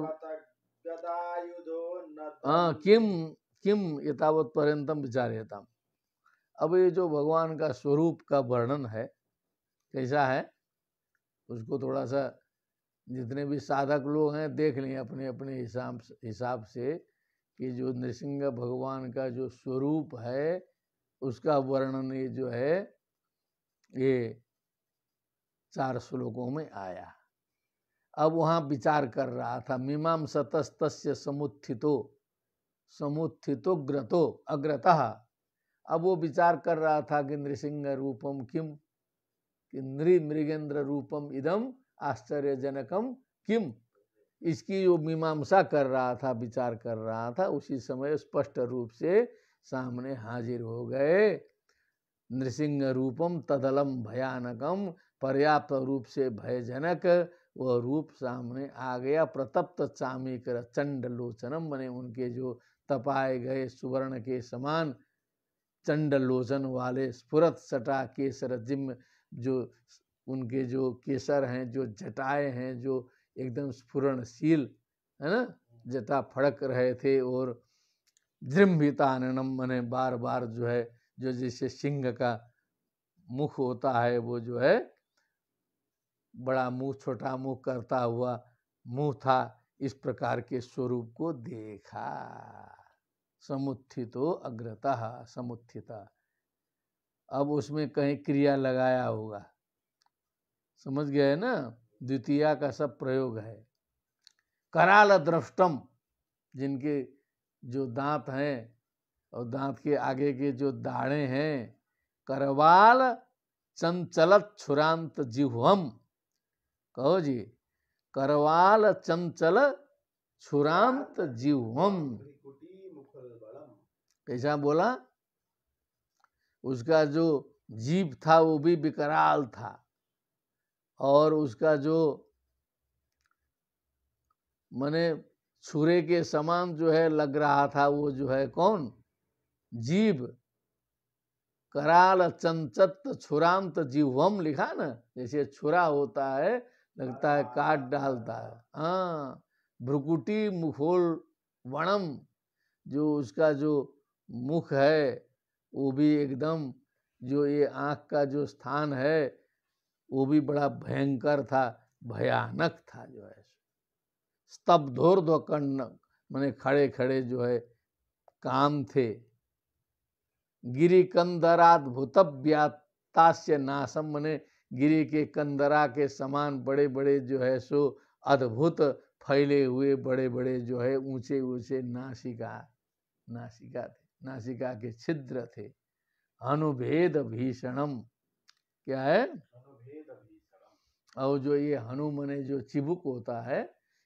किम एतावत् पर्यंतम विचार्यताम। अब ये जो भगवान का स्वरूप का वर्णन है कैसा है, उसको थोड़ा सा जितने भी साधक लोग हैं देख लें अपने अपने हिसाब से कि जो नृसिंह भगवान का जो स्वरूप है उसका वर्णन ये जो है ये 4 श्लोकों में आया। अब वहाँ विचार कर रहा था, मीमांसतस्तस्य समुत्थितो ग्रतो अग्रतः। अब वो विचार कर रहा था कि नृसिंह रूपम किम, कि मृगेंद्र रूपम इदम आश्चर्यजनकम किम, इसकी जो मीमांसा कर रहा था, विचार कर रहा था, उसी समय स्पष्ट रूप से सामने हाजिर हो गए। नृसिंह रूपम तदलम भयानकम, पर्याप्त रूप से भयजनक वह रूप सामने आ गया। प्रतप्त चामीकर चंडलोचनम, बने उनके जो तपाए गए सुवर्ण के समान चंडलोचन वाले स्फुरत सटा केसर जिम, जो उनके जो केसर हैं, जो जटाएं हैं, जो एकदम स्फुरणशील है ना, जटा फड़क रहे थे। और जृम्भिताननम, मने बार बार जो है, जो जैसे सिंह का मुख होता है वो जो है बड़ा मुंह छोटा मुंह करता हुआ मुंह था, इस प्रकार के स्वरूप को देखा। समुत्थितो अग्रतः, समुत्थिता, अब उसमें कहीं क्रिया लगाया होगा, समझ गए ना, द्वितीया का सब प्रयोग है। कराल दृष्टम, जिनके जो दांत हैं और दांत के आगे के जो दाढ़े हैं, करवाल चंचलत छुरांत जिह्वम, कहो जी, करवाल चंचल छुरांत जिह्वम। भ्रिकुटी मुखल बलम। कैसा बोला? उसका जो जीभ था वो भी विकराल था, और उसका जो मने छुरे के समान जो है लग रहा था, वो जो है कौन? जीभ। कराल चंचत छुरांत जिह्वम लिखा ना, जैसे छुरा होता है, लगता है काट डालता है। हाँ, भ्रुकुटी मुखोल वणम, जो उसका जो मुख है वो भी एकदम, जो ये आँख का जो स्थान है वो भी बड़ा भयंकर था, भयानक था जो है। स्तब्धोर्ध्व कर्ण, माने खड़े खड़े जो है काम थे। गिरी कंदरात भूतव्यातास्य नासम, मने गिरी के कंदरा के समान बड़े बड़े जो है सो अद्भुत फैले हुए बड़े बड़े जो है ऊंचे ऊंचे नासिका थे, नासिका के छिद्र थे। हनुभेद भीषणम, क्या है? अनुभेद भीषणम। और जो ये हनु मने जो चिबुक होता है,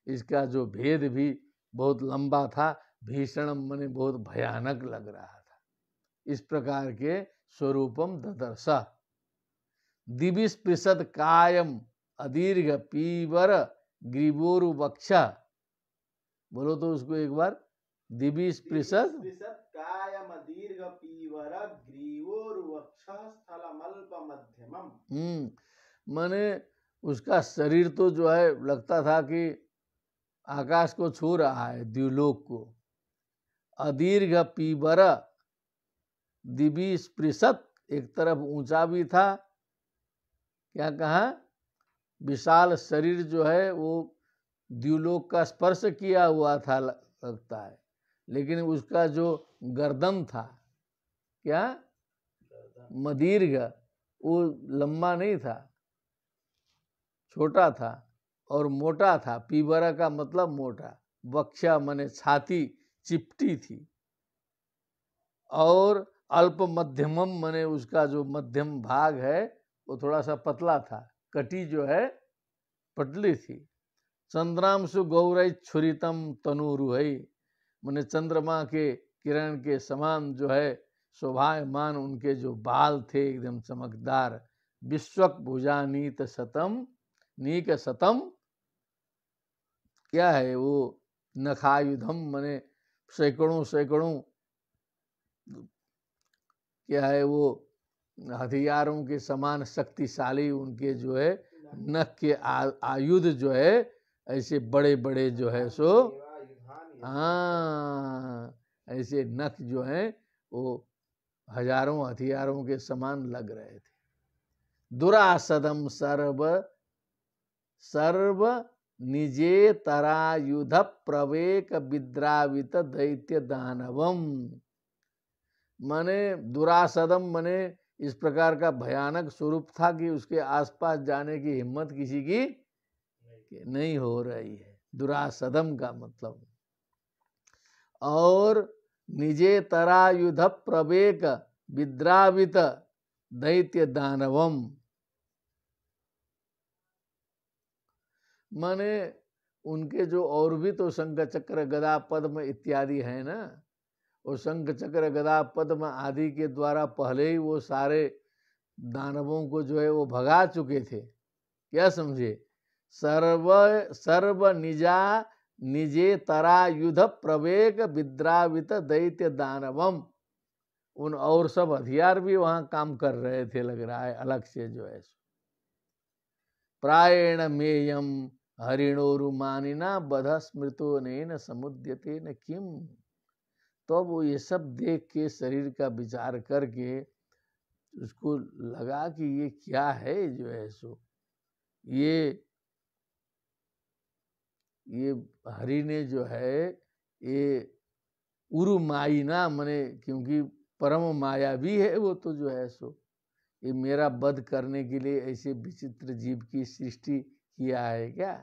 इसका जो भेद भी बहुत लंबा था। भीषणम मने बहुत भयानक लग रहा था। इस प्रकार के स्वरूपम ददर्श। दिविस्पृशद कायम अदीर्घ पीवर ग्रीवोरु वक्षा, बोलो तो उसको एक बार। दिविस्पृशद कायम दीर्घ पीवर ग्रीवोर्वक्ष स्थलमल्प मध्यमम। माने उसका शरीर तो जो है लगता था कि आकाश को छू रहा है, द्युलोक को। अदीर्घ पीवर, दिवी स्पृशत, एक तरफ ऊंचा भी था। क्या कहा? विशाल शरीर जो है वो द्युलोक का स्पर्श किया हुआ था लगता है, लेकिन उसका जो गर्दन था, क्या मदीर्घ, वो लंबा नहीं था, छोटा था और मोटा था। पीवरा का मतलब मोटा। वक्षा मने छाती चिपटी थी। और अल्प मध्यमम मने उसका जो मध्यम भाग है वो थोड़ा सा पतला था। कटी जो है पतली थी। चंद्रांशु गौरई छुरितम तनुरुहई, मने चंद्रमा के किरण के समान जो है शोभायमान उनके जो बाल थे, एकदम चमकदार। विश्वक भुजानीत शतम, नीक शतम, क्या है वो? नखायुधम मने सैकड़ों सैकड़ों, क्या है वो? हथियारों के समान शक्तिशाली उनके जो है नख के आयुध जो है ऐसे बड़े बड़े जो है सो, हाँ, ऐसे नख जो है वो हजारों हथियारों के समान लग रहे थे। दुरासदम सर्व सर्व निजे तरायुध प्रवेक विद्रावित दैत्य दानवम, माने दुरासदम मने इस प्रकार का भयानक स्वरूप था कि उसके आसपास जाने की हिम्मत किसी की नहीं हो रही है। दुरासदम का मतलब। और निजे तरायुध प्रवेक विद्रावित दैत्य दानवम, माने उनके जो और भी तो शंख चक्र गदा पद्म इत्यादि है ना, और शंख चक्र गदा पद्म आदि के द्वारा पहले ही वो सारे दानवों को जो है वो भगा चुके थे। क्या समझे? सर्व निजा निजे तरा युध प्रवेग विद्रावित दैत्य दानवम, उन और सब हथियार भी वहां काम कर रहे थे, लग रहा है अलग से जो है। प्रायेण मेयम हरिणोरुमानिना बध स्मृतो नैन समुद्यते न किम। तो अब वो ये सब देख के शरीर का विचार करके उसको लगा कि ये क्या है जो है सो, ये हरि ने जो है ये उरुमाइना मने, क्योंकि परम माया भी है वो तो जो है सो, ये मेरा वध करने के लिए ऐसे विचित्र जीव की सृष्टि किया है क्या?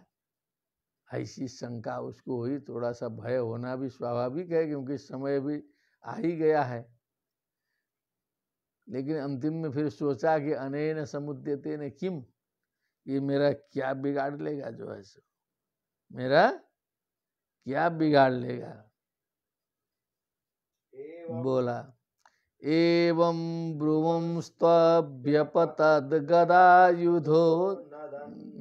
ऐसी शंका उसको हुई। थोड़ा सा भय होना भी स्वाभाविक है, क्योंकि समय भी आ ही गया है। लेकिन अंतिम में फिर सोचा कि अनेन समुद्यते न किम, ये मेरा क्या बिगाड़ लेगा, जो है सो मेरा क्या बिगाड़ लेगा। बोला एवं ब्रुवंस्त्वभ्यपतद् गदायुधो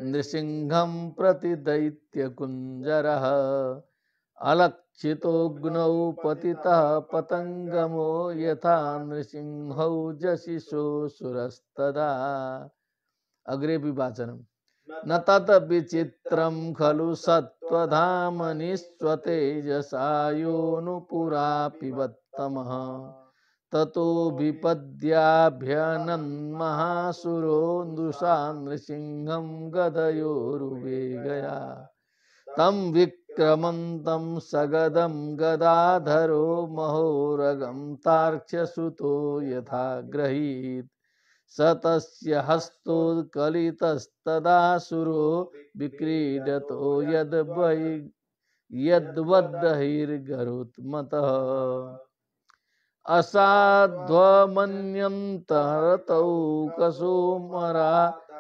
नृसिंहं प्रति दैत्यकुञ्जरः अलक्षितोऽग्नौ पतितः पतङ्गमो यथा नृसिंहौ जशिशोऽसुरस्तदा। अग्रे विवाचनम् न तत् विचित्रं खलु सत्त्वधामनिस्वतेजसा योऽनुपुरा पिबत्तमः ततो विपद्याभ्यनन्महासुरो नृषा नृसिंहं गदयोरुवेगया तं विक्रमन्तं सगदं गदाधरो महोरगं तार्क्ष्यसुतो यथा ग्रहीत् स तस्य हस्तोत्कलितस्तदासुरो विक्रीडतो यद्वद्बहिर्गरुत्मतः असाध्वमन्यन्तरतौ कसोमरा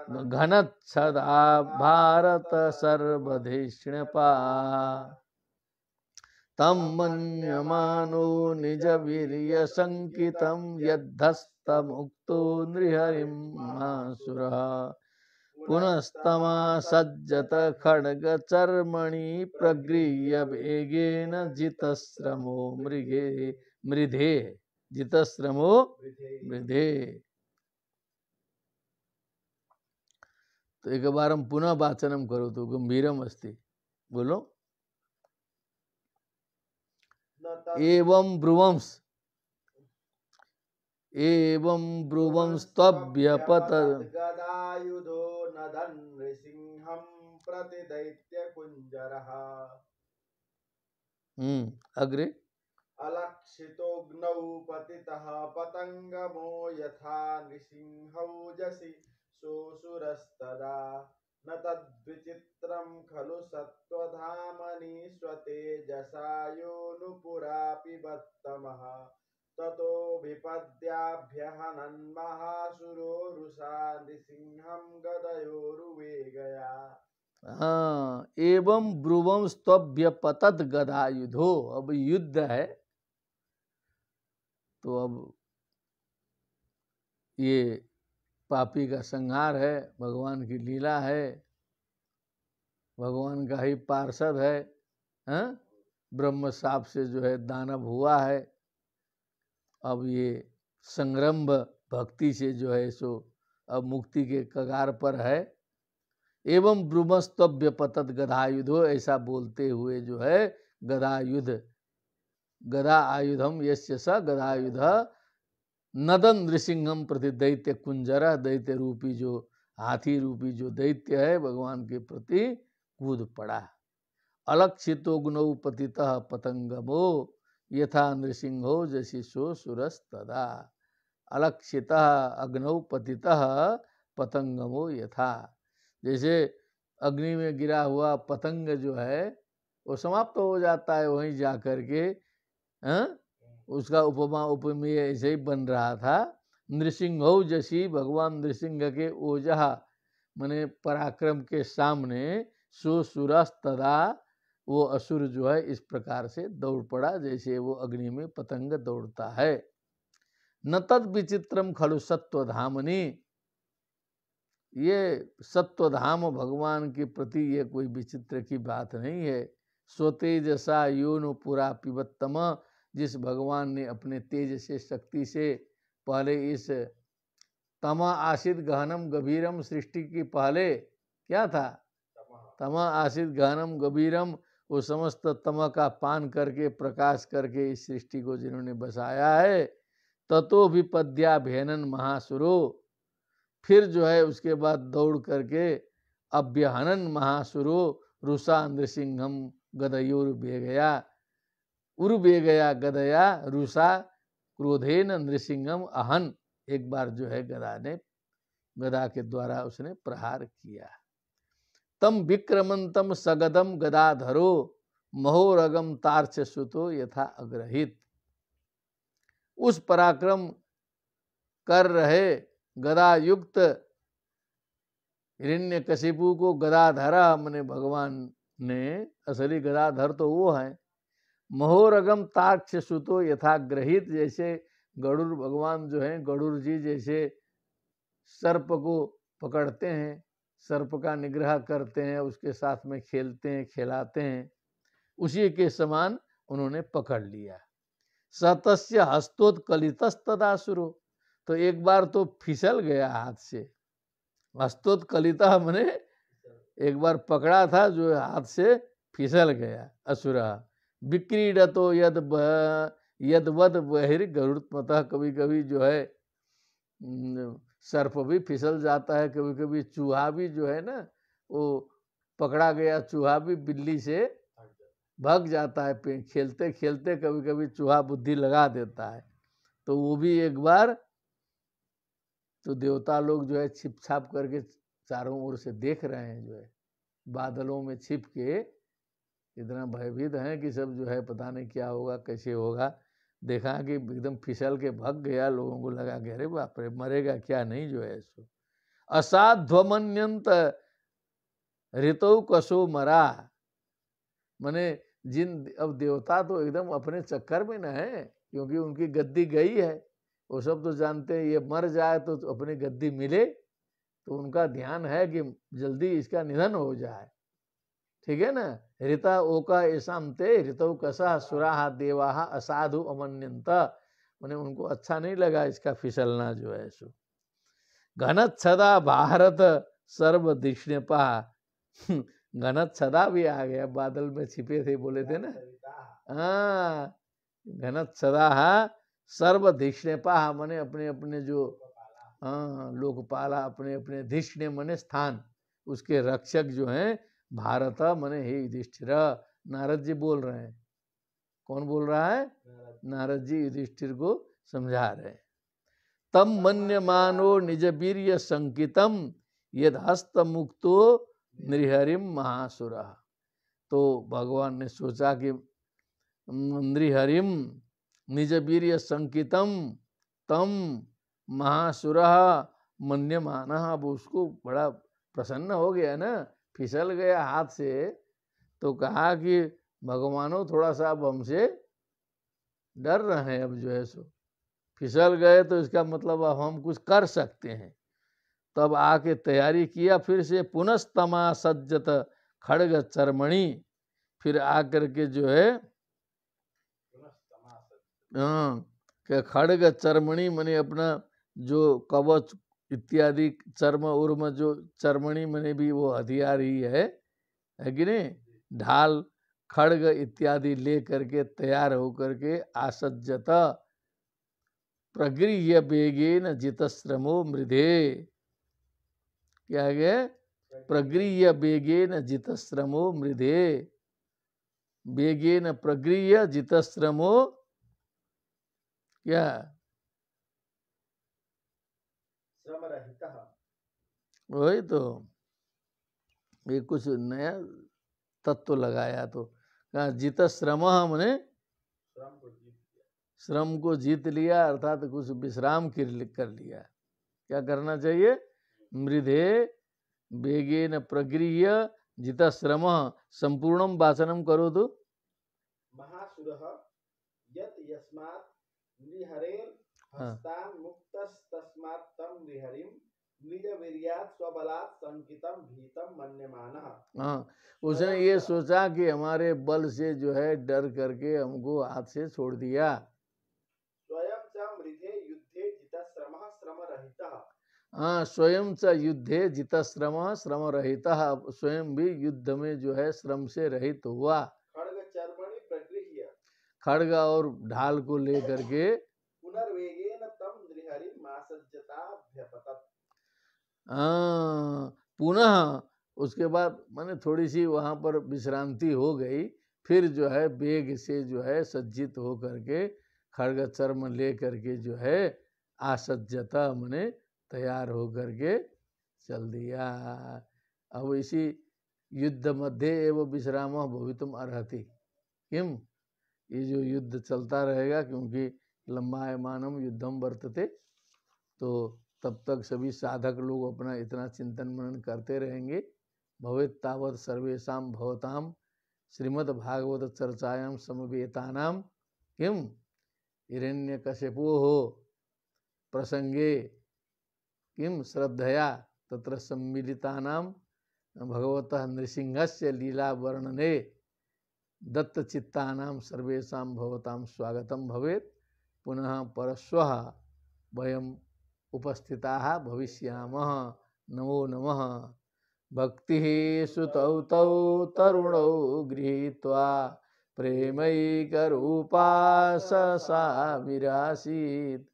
घनच्छदा भारत सर्वधिष्ण्यपा तं मन्यमानो निजवीर्यशङ्कितं यद्धस्तमुक्तो नृहरिं मासुरः पुनस्तमासज्जत खड्गचर्मणि प्रगृह्य वेगेन जितश्रमो मृधे जितश्रमो मृधे। तो एक बार हम पुनः वाचनम करो तो गंभीरम अस्ति। बोलो एवं ब्रुवंस्त्वभ्यपतद् गदायुधो नदन् नृसिंहं प्रति दैत्यकुञ्जरः अग्रे अलक्षितोऽग्नौ पतितः पतङ्गमो यथा नृसिंहौ जसि सोऽसुरस्तदा न तद्विचित्रं खलु सत्त्वधामनि स्वतेजसा योऽनुपुरा पिबत्तमः ततो विपद्याभ्यहनन्महासुरो रुषा नृसिंहं गदयोरुवेगया। एवं ब्रुवंस्त्वभ्यपतद् गदायुधो। अब युद्ध है, तो अब ये पापी का संहार है, भगवान की लीला है, भगवान का ही पार्षद है, ब्रह्म साप से जो है दानव हुआ है। अब ये संरंभ भक्ति से जो है सो अब मुक्ति के कगार पर है। एवं ब्रुवंस्त्वभ्यपतद् गदायुधो, ऐसा बोलते हुए जो है गदायुध, गदा आयुधम यस्य स गदायुध नदन नृसिंहम प्रति दैत्य कुंजरा, दैत्य रूपी जो हाथी रूपी जो दैत्य है भगवान के प्रति कूद पड़ा। अलक्षितोऽग्नौ पतितः पतंगमो यथा नृसिंहो जशिशो सुरस्तदा। अलक्षितः अग्नौ पतितः पतंगमो यथा, जैसे अग्नि में गिरा हुआ पतंग जो है वो समाप्त हो जाता है वहीं जा कर के, उसका उपमा उपमेय ऐसे ही बन रहा था। नृसिंहो जसी, भगवान नृसिंह के ओजहा माने पराक्रम के सामने सो सुरस्तदा, वो असुर जो है इस प्रकार से दौड़ पड़ा जैसे वो अग्नि में पतंग दौड़ता है। न तद विचित्रम खलु सत्वधामनि, ये सत्वधाम भगवान के प्रति ये कोई विचित्र की बात नहीं है। स्वतेजसा योनु पुरा पिबत्तम, जिस भगवान ने अपने तेज से शक्ति से पहले इस तमा आसित गहनम गभीरम सृष्टि की पहले क्या था, तमा आसित गहनम गभीरम, वो समस्त तम का पान करके प्रकाश करके इस सृष्टि को जिन्होंने बसाया है। ततो विपद्या भेनन महासुरो, फिर जो है उसके बाद दौड़ करके अभ्यहनन महासुरो रुषा नृसिंहम गदयोर बेगया, उर्वेगया गदया रुषा क्रोधेन नृसिंहम अहन, एक बार जो है गदा के द्वारा उसने प्रहार किया। तम विक्रमंतम सगदम गदाधरो महोरगम तार्च सुतो यथा अग्रहित। उस पराक्रम कर रहे गदा युक्त हिरण्यकशिपु को गदाधरा मने भगवान ने, असली गदाधर तो वो है। महोरगम तार्क्ष सुतो यथाग्रहित, जैसे गरुड़ भगवान जो हैं, गरुड़ जी जैसे सर्प को पकड़ते हैं, सर्प का निग्रह करते हैं, उसके साथ में खेलते हैं, खिलाते हैं, उसी के समान उन्होंने पकड़ लिया। सतस्य हस्तोत्कलितस्तदासुरो, तो एक बार तो फिसल गया हाथ से। हस्तोत्कलिता मने एक बार पकड़ा था जो हाथ से फिसल गया असुरा। विक्रीडतो यदवद बहिर्गरुत्मतः, कभी कभी जो है सर्प भी फिसल जाता है, कभी कभी चूहा भी जो है ना, वो पकड़ा गया चूहा भी बिल्ली से भाग जाता है। खेलते खेलते कभी कभी चूहा बुद्धि लगा देता है। तो वो भी एक बार तो देवता लोग जो है छिप छाप करके चारों ओर से देख रहे हैं, जो है बादलों में छिप के इतना भयभीत हैं कि सब जो है पता नहीं क्या होगा, कैसे होगा। देखा कि एकदम फिसल के भाग गया, लोगों को लगा कि अरे बाप रे, मरेगा क्या नहीं जो है सो। असाध्वमन्यंत ऋतु कसो मरा, माने जिन, अब देवता तो एकदम अपने चक्कर में न है, क्योंकि उनकी गद्दी गई है। वो सब तो जानते हैं ये मर जाए तो अपनी गद्दी मिले, तो उनका ध्यान है कि जल्दी इसका निधन हो जाए, ठीक है ना। ऋता ओका ऐसामते ऋतु कसा सुराहा देवाहा असाधु अमन्यंत, मैंने उनको अच्छा नहीं लगा इसका फिसलना जो है सो। घनत सदा भारत सर्व दिष्णपा, घनत सदा भी आ गया, बादल में छिपे थे बोले थे ना। हाँ, घनत सदा सर्व धिष्णपा मने अपने अपने जो, हाँ लोकपाला, अपने अपने धिष्ण मने स्थान, उसके रक्षक जो हैं। भारत मने हे युधिष्ठिर, नारद जी बोल रहे हैं। कौन बोल रहा है? नारद जी युधिष्ठिर को समझा रहे हैं। तम मन्यमानो निज वीर्य संकितम यद हस्त मुक्तो नृहरिम महासुरा, तो भगवान ने सोचा कि नृहरिम निज वीर्य संकितम तम महासुरा मन्यमान, अब उसको बड़ा प्रसन्न हो गया ना, फिसल गया हाथ से, तो कहा कि भगवानों थोड़ा सा अब हमसे डर रहे हैं, अब जो है सो फिसल गए तो इसका मतलब अब हम कुछ कर सकते हैं। तब आके तैयारी किया फिर से, पुनस्तमा सज्जत खड़ग चरमणि, फिर आकर के जो है खड़ग चरमणि मने अपना जो कवच इत्यादि, चर्म उर्म जो चरमणि मने भी वो हथियार ही है कि नहीं, ढाल खड़ग इत्यादि ले करके तैयार होकर के आसज्जत प्रगृह्य बेगेन जितश्रमो मृधे, क्या गया, प्रगृह्य बेगेन जितश्रमो मृधे, बेगेन प्रगृह्य जितश्रमो, क्या वही तो, ये कुछ नया तत्व लगाया। तो कहा जित श्रम हमने श्रम को जीत लिया, अर्थात कुछ विश्राम कर लिया। क्या करना चाहिए? मृधे वेगेन प्रगृह्य जित श्रम, संपूर्णम वाचनम करो तो महासुरः यत् यस्मात् नृहरेर् हस्तान् मुक्तस्तस्मात् तं नृहरिं निजवीर्यात् स्वबलात् संकितं भीतं मन्यमानः। हाँ, उसने ये सोचा कि हमारे बल से जो है डर करके हमको हाथ से छोड़ दिया। स्वयं च मृधे युद्धे जितश्रमः श्रमरहितः, हाँ, स्वयं च युद्धे जितश्रमः श्रमरहितः, स्वयं भी युद्ध में जो है श्रम से रहित हुआ। खड्ग चर्मणि प्रगृह्य, खड्ग और ढाल को लेकर के पुनर्वेगेन तं नृहरिं आसज्जताभ्यपतत्, पुनः उसके बाद माने थोड़ी सी वहाँ पर विश्रांति हो गई, फिर जो है वेग से जो है सज्जित हो करके खड्ग चर्म ले करके जो है आसज्जता माने तैयार हो करके चल दिया। अब इसी युद्ध मध्ये एव विश्रामः भवितुम अर्हति किम, ये जो युद्ध चलता रहेगा, क्योंकि लंबायमानम युद्धम वर्तते, तो तब तक सभी साधक लोग अपना इतना चिंतन मनन करते रहेंगे। भवेत् तावत् सर्वेषां भवतां श्रीमद् भागवत चर्चायां समवेतानां किम हिरण्यकशिपोः प्रसंगे किम श्रद्धया तत्र सम्मिलितानां भगवतः नृसिंहस्य लीला वर्णने दत्तचित्तानां सर्वेषां भवतां स्वागतं भवेत्। पुनः परश्वः वयम् उपस्थिताः भविष्यामः। नमो नमः। भक्तिः सुतौ तौ तरुणौ गृहीत्वा प्रेमैकरूपा सा विरासीत्।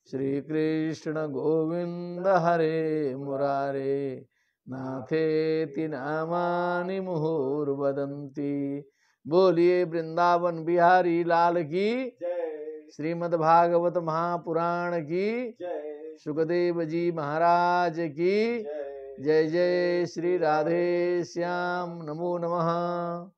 श्रीकृष्ण गोविंद हरे मुरारे नाथेति नामानि मुहुर्वदन्ति। बोलिए वृंदावन बिहारी लाल की जय। श्रीमद् भागवत महापुराण की जय। सुखदेव जी महाराज की जय। जय। जय श्री राधे श्याम। नमो नमः।